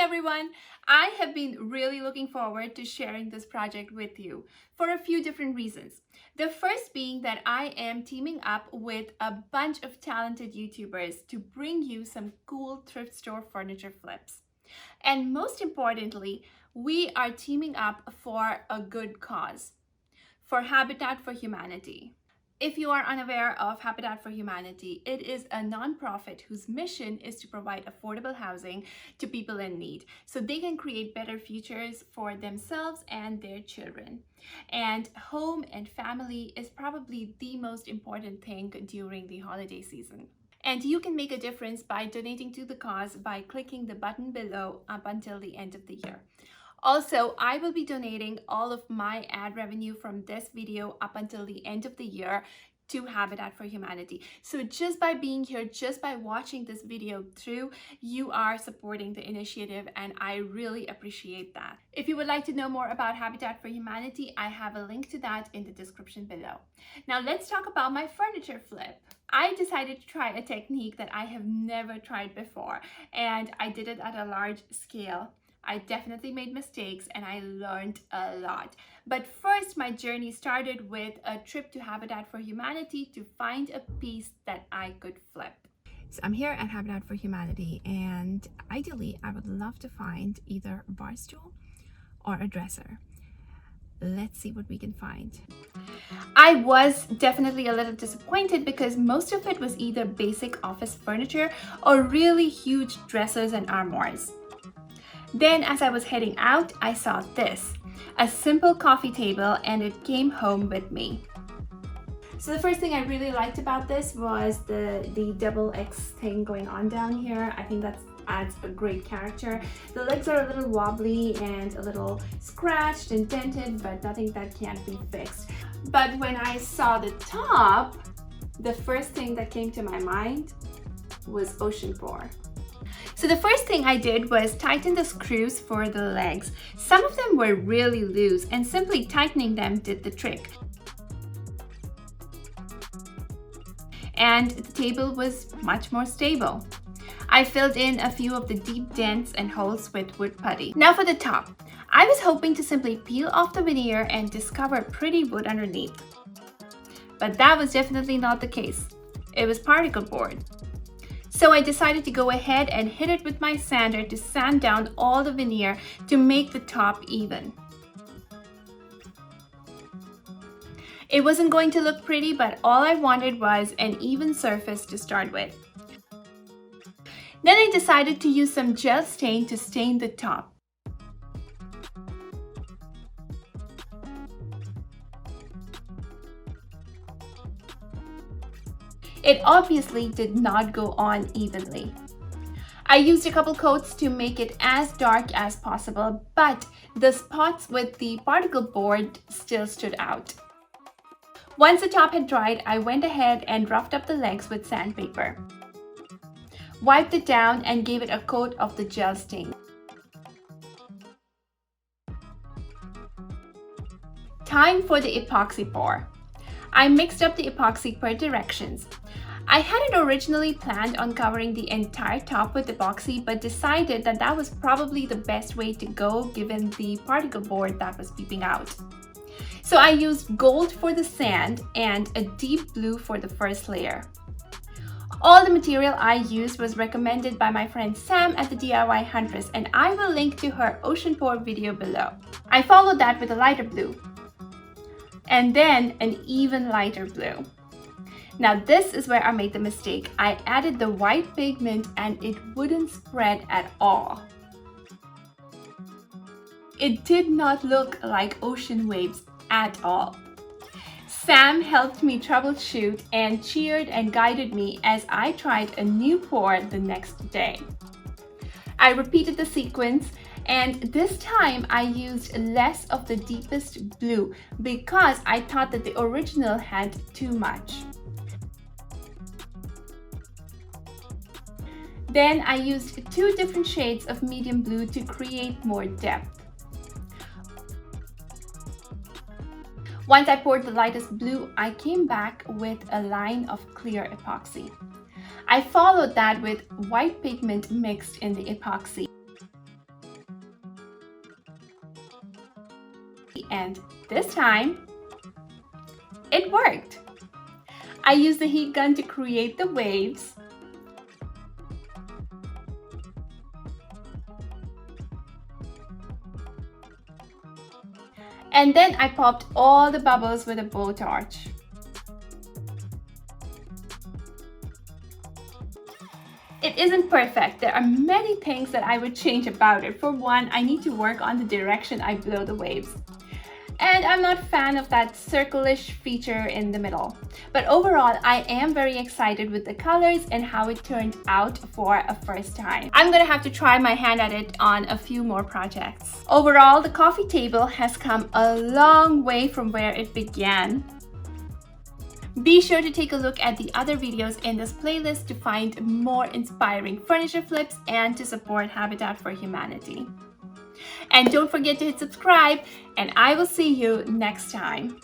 everyone! I have been really looking forward to sharing this project with you for a few different reasons. The first being that I am teaming up with a bunch of talented YouTubers to bring you some cool thrift store furniture flips. And most importantly, we are teaming up for a good cause, for Habitat for Humanity. If you are unaware of Habitat for Humanity, it is a nonprofit whose mission is to provide affordable housing to people in need so they can create better futures for themselves and their children. And home and family is probably the most important thing during the holiday season. And you can make a difference by donating to the cause by clicking the button below up until the end of the year. Also, I will be donating all of my ad revenue from this video up until the end of the year to Habitat for Humanity. So just by being here, just by watching this video through, you are supporting the initiative and I really appreciate that. If you would like to know more about Habitat for Humanity, I have a link to that in the description below. Now let's talk about my furniture flip. I decided to try a technique that I have never tried before, and I did it at a large scale. I definitely made mistakes and I learned a lot. But first, my journey started with a trip to Habitat for Humanity to find a piece that I could flip. So I'm here at Habitat for Humanity, and ideally I would love to find either a bar stool or a dresser. Let's see what we can find. I was definitely a little disappointed because most of it was either basic office furniture or really huge dressers and armoires. Then as I was heading out, I saw this, a simple coffee table, and it came home with me. So the first thing I really liked about this was the double X thing going on down here. I think that adds a great character. The legs are a little wobbly and a little scratched and dented, but nothing that can't be fixed. But when I saw the top, the first thing that came to my mind was ocean pour. So the first thing I did was tighten the screws for the legs. Some of them were really loose and simply tightening them did the trick. And the table was much more stable. I filled in a few of the deep dents and holes with wood putty. Now for the top. I was hoping to simply peel off the veneer and discover pretty wood underneath. But that was definitely not the case. It was particle board. So I decided to go ahead and hit it with my sander to sand down all the veneer to make the top even. It wasn't going to look pretty, but all I wanted was an even surface to start with. Then I decided to use some gel stain to stain the top. It obviously did not go on evenly. I used a couple coats to make it as dark as possible, but the spots with the particle board still stood out. Once the top had dried, I went ahead and roughed up the legs with sandpaper. Wiped it down and gave it a coat of the gel stain. Time for the epoxy pour. I mixed up the epoxy per directions. I hadn't originally planned on covering the entire top with epoxy, but decided that that was probably the best way to go given the particle board that was peeping out. So I used gold for the sand and a deep blue for the first layer. All the material I used was recommended by my friend Sam at the DIY Huntress, and I will link to her ocean pour video below. I followed that with a lighter blue, and then an even lighter blue. Now this is where I made the mistake. I added the white pigment and it wouldn't spread at all. It did not look like ocean waves at all. Sam helped me troubleshoot and cheered and guided me as I tried a new pour the next day. I repeated the sequence, and this time I used less of the deepest blue because I thought that the original had too much. Then I used 2 different shades of medium blue to create more depth. Once I poured the lightest blue, I came back with a line of clear epoxy. I followed that with white pigment mixed in the epoxy. And this time, it worked. I used the heat gun to create the waves. And then I popped all the bubbles with a blowtorch. It isn't perfect. There are many things that I would change about it. For one, I need to work on the direction I blow the waves. And I'm not a fan of that circle-ish feature in the middle. But overall, I am very excited with the colors and how it turned out for a first time. I'm gonna have to try my hand at it on a few more projects. Overall, the coffee table has come a long way from where it began. Be sure to take a look at the other videos in this playlist to find more inspiring furniture flips and to support Habitat for Humanity. And don't forget to hit subscribe, and I will see you next time.